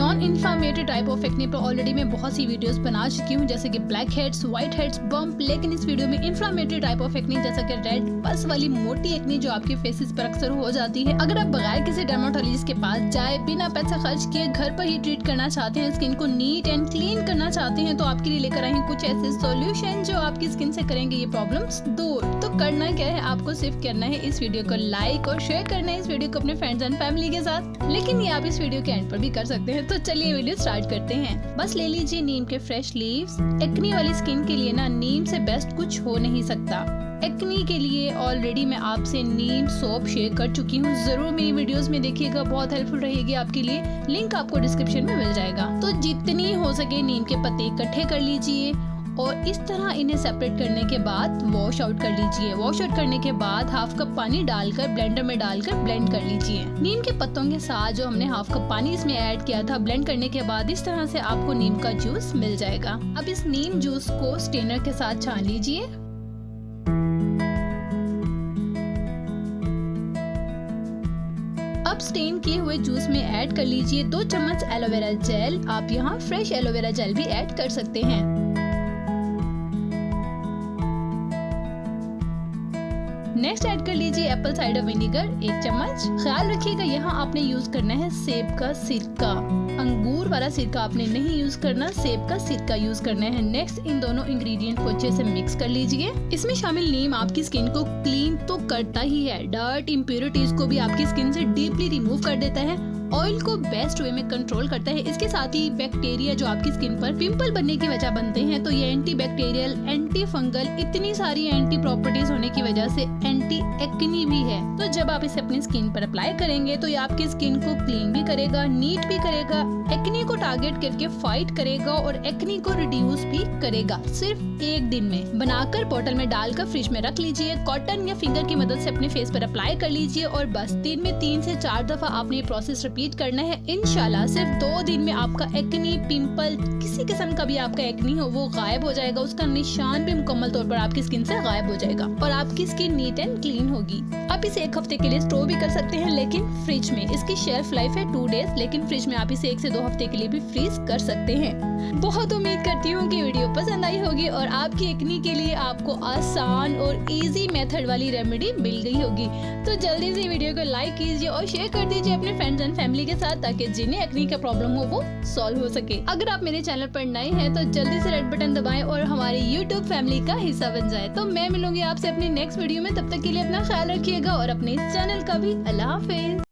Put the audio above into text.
Non inflammatory type of acne पर already मैं बहुत सी वीडियोस बना चुकी हूँ, जैसे कि black heads, white heads, bump. लेकिन इस वीडियो में इन्फ्लेमेटरी टाइप ऑफ एक्ने जैसा कि रेड पस वाली मोटी एक्ने जो आपके फेसेस पर अक्सर हो जाती है, अगर आप बगैर किसी डर्मेटोलॉजिस्ट के पास जाए बिना पैसे खर्च किए घर पर ही ट्रीट करना चाहते हैं, स्किन को नीट एंड क्लीन करना चाहते हैं, तो आपके लिए लेकर आई हूँ कुछ ऐसे सॉल्यूशन जो आपकी स्किन से करेंगे ये प्रॉब्लम्स दूर। तो करना क्या है, आपको सिर्फ करना है इस वीडियो को लाइक और शेयर करना है इस वीडियो को अपने फ्रेंड्स एंड फैमिली के साथ। लेकिन ये आप इस वीडियो के एंड पर भी कर सकते हैं। तो चलिए वीडियो स्टार्ट करते हैं। बस ले लीजिए नीम के फ्रेश लीव्स। एक्ने वाली स्किन के लिए ना नीम से बेस्ट कुछ हो नहीं सकता। एक्ने के लिए ऑलरेडी मैं आपसे नीम सोप शेयर कर चुकी हूँ, जरूर मेरी वीडियोस में देखिएगा, बहुत हेल्पफुल रहेगी आपके लिए। लिंक आपको डिस्क्रिप्शन में मिल जाएगा। तो जितनी हो सके नीम के पत्ते इकट्ठे कर लीजिए और इस तरह इन्हें सेपरेट करने के बाद वॉश आउट कर लीजिए। वॉश आउट करने के बाद हाफ कप पानी डालकर ब्लेंडर में डालकर ब्लेंड कर लीजिए। नीम के पत्तों के साथ जो हमने हाफ कप पानी इसमें ऐड किया था, ब्लेंड करने के बाद इस तरह से आपको नीम का जूस मिल जाएगा। अब इस नीम जूस को स्ट्रेनर के साथ छान लीजिए। अब स्टेन किए हुए जूस में ऐड कर लीजिए 2 चम्मच एलोवेरा जेल। आप यहाँ फ्रेश एलोवेरा जेल भी ऐड कर सकते हैं। नेक्स्ट ऐड कर लीजिए एप्पल साइडर विनेगर 1 चम्मच। ख्याल रखिएगा यहाँ आपने यूज करना है सेब का सिरका, अंगूर वाला सिरका आपने नहीं यूज करना, सेब का सिरका यूज करना है। नेक्स्ट इन दोनों इंग्रेडिएंट को अच्छे से मिक्स कर लीजिए। इसमें शामिल नीम आपकी स्किन को क्लीन तो करता ही है, डर्ट इम्प्योरिटीज को भी आपकी स्किन से डीपली रिमूव कर देता है, ऑयल को बेस्ट वे में कंट्रोल करता है। इसके साथ ही बैक्टीरिया जो आपकी स्किन पर पिंपल बनने की वजह बनते हैं, तो ये एंटी बैक्टीरियल, एंटी फंगल, इतनी सारी एंटी प्रॉपर्टीज होने की वजह से एंटी एक्ने भी है। तो जब आप इसे अपनी स्किन पर अप्लाई करेंगे तो ये आपकी स्किन को क्लीन भी करेगा, नीट भी करेगा, एक्ने को टारगेट करके फाइट करेगा और एक्ने को रिड्यूस भी करेगा। सिर्फ 1 दिन में बनाकर बोतल में डालकर फ्रिज में रख लीजिए। कॉटन या फिंगर की मदद से अपने फेस पर अप्लाई कर लीजिए और बस दिन में 3 से 4 दफा आपने प्रोसेस रिपीट करना है। इंशाल्लाह सिर्फ 2 दिन में आपका एक्ने, पिंपल, किसी किस्म का भी आपका एक्ने हो वो गायब हो जाएगा। उसका निशान भी मुकम्मल तौर पर आपकी स्किन से गायब हो जाएगा और आपकी स्किन नीट एंड क्लीन होगी। आप इसे 1 हफ्ते के लिए स्टोर भी कर सकते हैं, लेकिन फ्रिज में। इसकी शेल्फ लाइफ है 2 डेज, लेकिन फ्रिज में आप इसे 1 से 2 हफ्ते के लिए भी फ्रीज कर सकते हैं। बहुत उम्मीद करती हूँ कि वीडियो पसंद आई होगी और आपकी एक्ने के लिए आपको आसान और इजी मेथड वाली रेमेडी मिल गई होगी। तो जल्दी से वीडियो को लाइक कीजिए और शेयर कर दीजिए अपने फ्रेंड्स एंड फैमिली के साथ, ताकि जिन्हें एक्ने का प्रॉब्लम हो वो सॉल्व हो सके। अगर आप मेरे चैनल पर नए हैं तो जल्दी से रेड बटन दबाएं और हमारे YouTube फैमिली का हिस्सा बन जाए। तो मैं मिलूंगी आपसे अपनी नेक्स्ट वीडियो में, तब तक के लिए अपना ख्याल रखिएगा और अपने इस चैनल का भी। अल्लाह हाफिज।